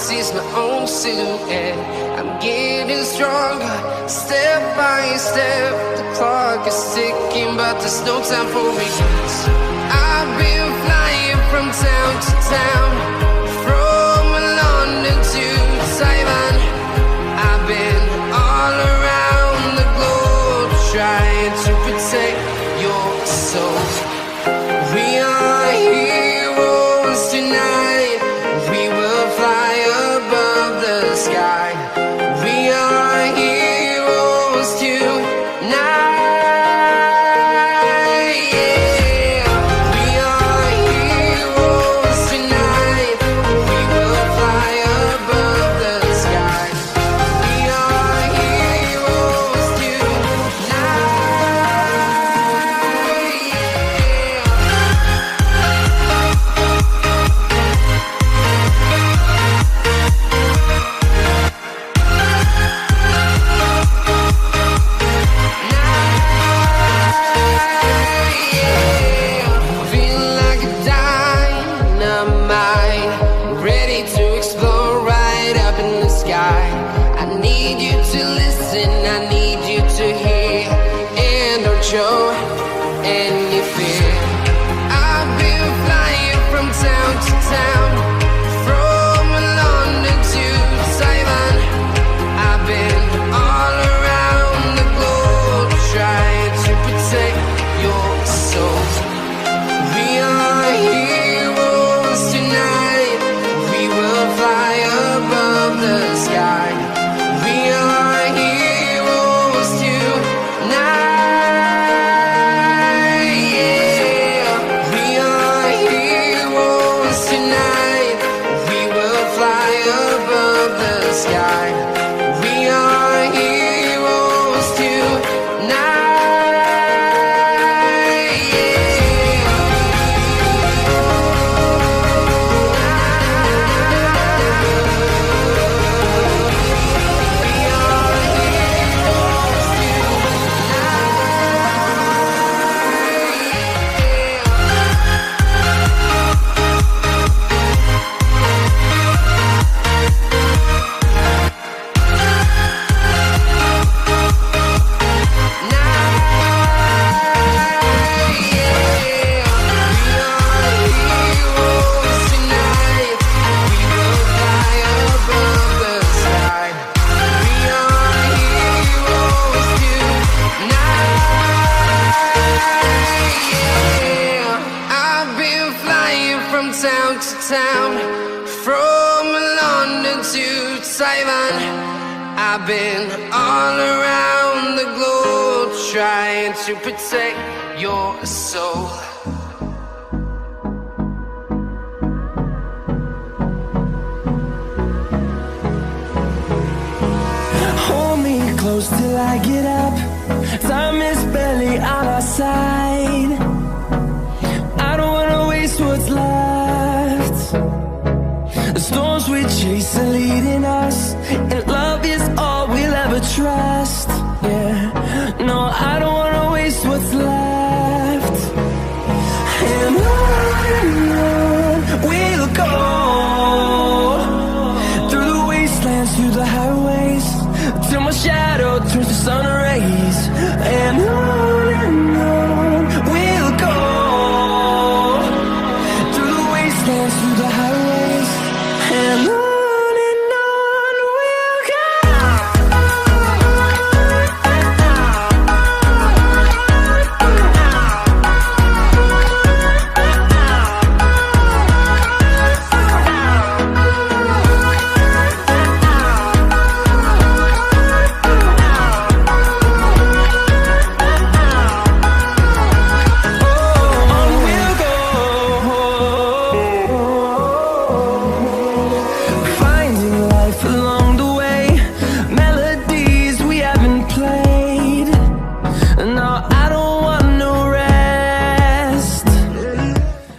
sees my own silhouette. I'm getting stronger, step by step. The clock is ticking, but there's no time for me. I've been flying from town to town, from London to Taiwan. I've been all around the globe, trying to protect your soul. We are heroes tonight. We will fly above the sky. We are heroes tonight. Show any fear. I've been flying from town to town, from London to Taiwan. I've been all around the globe, trying to protect your soul. We are heroes tonight. We will fly above the sky. We are heroes tonight. Town to town, from London to Taiwan. I've been all around the globe, trying to protect your soul. Hold me close till I get up. Time is barely on our side. I don't wanna waste what's left. The storms we chase are leading us, and love is all we'll ever trust. Yeah, no, I don't wanna waste what's left. And on we'll go, through the wastelands, through the highways, till my shadow